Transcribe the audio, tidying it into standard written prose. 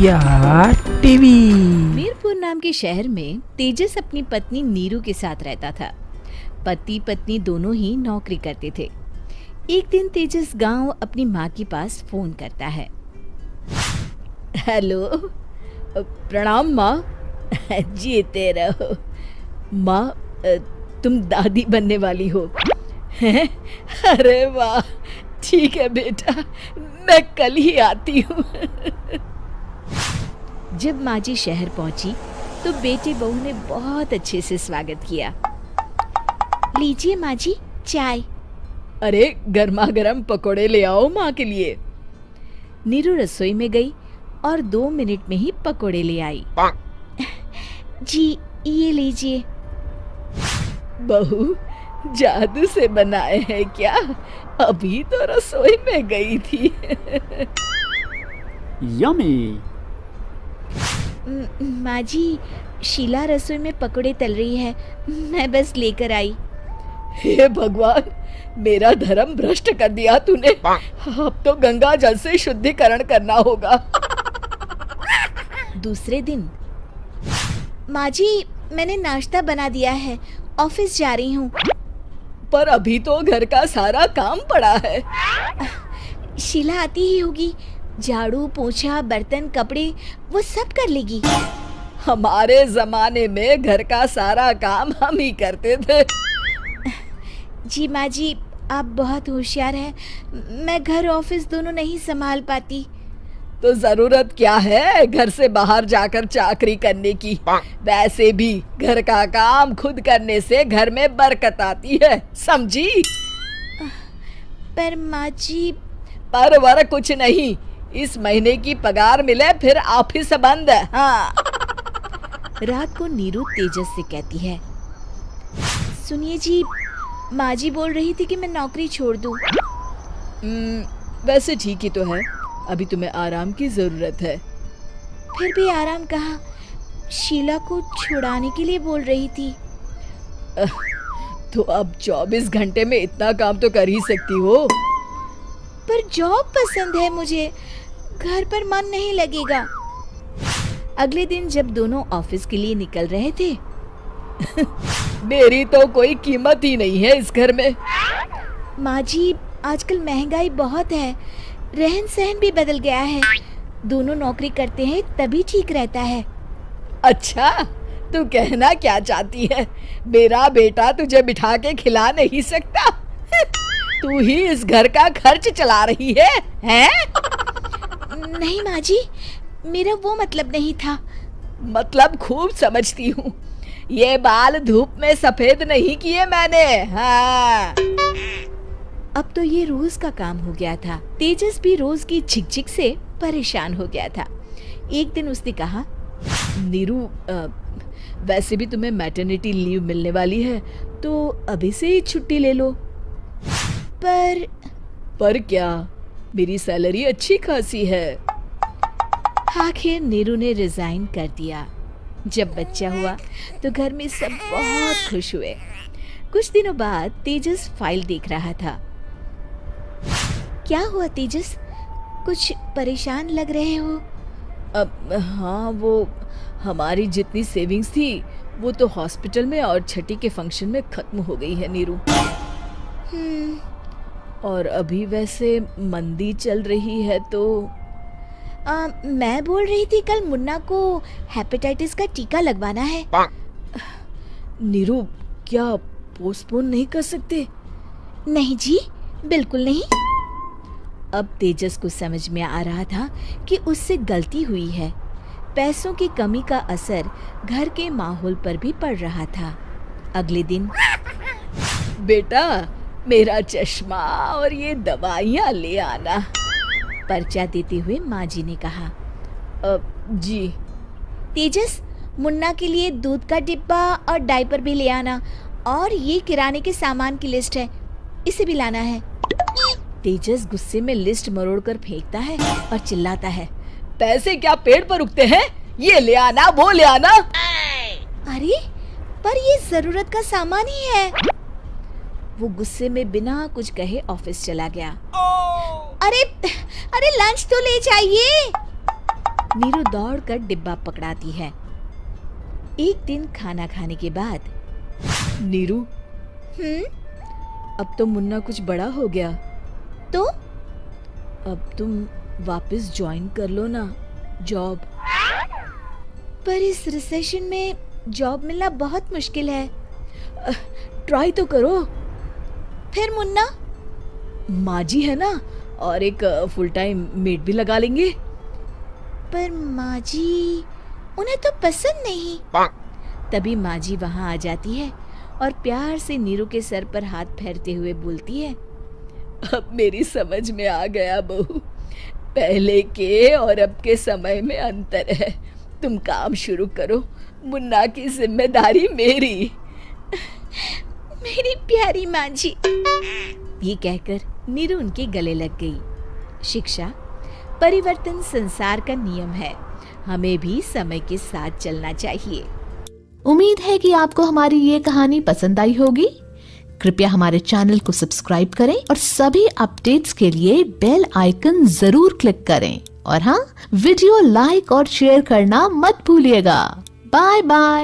India TV. Mirpur नाम के शहर में तेजस अपनी पत्नी नीरू के साथ रहता था। पति पत्नी दोनों ही नौकरी करते थे। एक दिन तेजस गांव अपनी माँ के पास फोन करता है। हेलो, प्रणाम माँ। जीते रहो माँ, तुम दादी बनने वाली हो। हैं? अरे वाह, ठीक है बेटा, मैं कल ही आती हूँ। जब माँ जी शहर पहुंची तो बेटे बहू ने बहुत अच्छे से स्वागत किया। लीजिए माँ जी, चाय। अरे गर्मा गर्म पकोड़े ले आओ माँ के लिए। नीरू रसोई में गई और 2 मिनट में ही पकोड़े ले आई। जी ये लीजिए। बहू जादू से बनाए हैं क्या? अभी तो रसोई में गई थी। यमी। माँ जी, शीला रसोई में पकोड़े तल रही है, मैं बस लेकर आई। हे भगवान, मेरा धर्म भ्रष्ट कर दिया तूने। अब तो गंगा जल से शुद्धिकरण करना होगा। दूसरे दिन, माँ जी मैंने नाश्ता बना दिया है, ऑफिस जा रही हूँ। पर अभी तो घर का सारा काम पड़ा है। शीला आती ही होगी, झाड़ू पोछा बर्तन कपड़े वो सब कर लेगी। हमारे जमाने में घर का सारा काम हम ही करते थे। जी माँ जी, आप बहुत होशियार हैं, मैं घर ऑफिस दोनों नहीं संभाल पाती। तो जरूरत क्या है घर से बाहर जाकर चाकरी करने की? वैसे भी घर का काम खुद करने से घर में बरकत आती है, समझी? पर माँ जी। पर वर कुछ नहीं, इस महीने की पगार मिले फिर ऑफिस बंद है। हाँ। रात को नीरू तेजस से कहती है, सुनिए जी, माँ जी बोल रही थी कि मैं नौकरी छोड़ दूं। वैसे ठीक ही तो है, अभी तुम्हें आराम की जरूरत है। फिर भी आराम कहाँ, शीला को छुड़ाने के लिए बोल रही थी। तो अब 24 घंटे में इतना काम तो कर ही सकती हो। पर जॉब पसंद है मुझे, घर पर मन नहीं लगेगा। अगले दिन जब दोनों ऑफिस के लिए निकल रहे थे, मेरी तो कोई कीमत ही नहीं है इस घर में। माँ जी, आजकल महंगाई बहुत है, रहन सहन भी बदल गया है, दोनों नौकरी करते हैं तभी ठीक रहता है। अच्छा, तू कहना क्या चाहती है? मेरा बेटा तुझे बिठा के खिला नहीं सकता? तू ही इस घर का खर्च चला रही है, हैं? नहीं माँ जी, मेरा वो मतलब नहीं था। मतलब खूब समझती हूँ, ये बाल धूप में सफेद नहीं किए मैंने। हाँ। अब तो ये रोज का काम हो गया था। तेजस भी रोज की झिकझिक से परेशान हो गया था। एक दिन उसने कहा, नीरू, वैसे भी तुम्हें मैटरनिटी लीव मिलने वाली है, तो अभी से ही छुट्टी ले लो। पर क्या, मेरी सैलरी अच्छी खासी है। आखिर नीरू ने रिजाइन कर दिया। जब बच्चा हुआ तो घर में सब बहुत खुश हुए। कुछ दिनों बाद तेजस फाइल देख रहा था। क्या हुआ तेजस, कुछ परेशान लग रहे हो? हाँ, वो हमारी जितनी सेविंग्स थी वो तो हॉस्पिटल में और छठी के फंक्शन में खत्म हो गई है नीरू। और अभी वैसे मंदी चल रही है तो मैं बोल रही थी कल मुन्ना को हेपेटाइटिस का टीका लगवाना है। नीरू, क्या पोस्टपोन नहीं कर सकते? नहीं जी, बिल्कुल नहीं। अब तेजस को समझ में आ रहा था कि उससे गलती हुई है। पैसों की कमी का असर घर के माहौल पर भी पड़ रहा था। अगले दिन, बेटा मेरा चश्मा और ये दवाइयाँ ले आना, पर्चा देते हुए माँ जी ने कहा। जी। तेजस, मुन्ना के लिए दूध का डिब्बा और डायपर भी ले आना, और ये किराने के सामान की लिस्ट है, इसे भी लाना है। तेजस गुस्से में लिस्ट मरोड़कर फेंकता है और चिल्लाता है, पैसे क्या पेड़ पर उगते हैं? ये ले आना, वो ले आना। अरे पर ये जरूरत का सामान ही है। वो गुस्से में बिना कुछ कहे ऑफिस चला गया। अरे लंच तो ले जाइए। नीरू दौड़कर डिब्बा पकड़ाती है। एक दिन खाना खाने के बाद, नीरू, अब तो मुन्ना कुछ बड़ा हो गया, तो अब तुम वापस ज्वाइन कर लो ना जॉब। पर इस रिसेशन में जॉब मिलना बहुत मुश्किल है। ट्राई तो करो। फिर मुन्ना, माँ जी है ना, और एक फुल टाइम मेड भी लगा लेंगे। पर माँ जी, उन्हें तो पसंद नहीं। तभी माँ जी वहाँ आ जाती है और प्यार से नीरू के सर पर हाथ फेरते हुए बोलती है, अब मेरी समझ में आ गया बहू, पहले के और अब के समय में अंतर है। तुम काम शुरू करो, मुन्ना की जिम्मेदारी मेरी। मेरी प्यारी माँ जी। ये कहकर नीरू उनके गले लग गई। शिक्षा, परिवर्तन संसार का नियम है, हमें भी समय के साथ चलना चाहिए। उम्मीद है कि आपको हमारी ये कहानी पसंद आई होगी। कृपया हमारे चैनल को सब्सक्राइब करें और सभी अपडेट्स के लिए बेल आइकन जरूर क्लिक करें। और हाँ, वीडियो लाइक और शेयर करना मत भूलिएगा। Bye bye.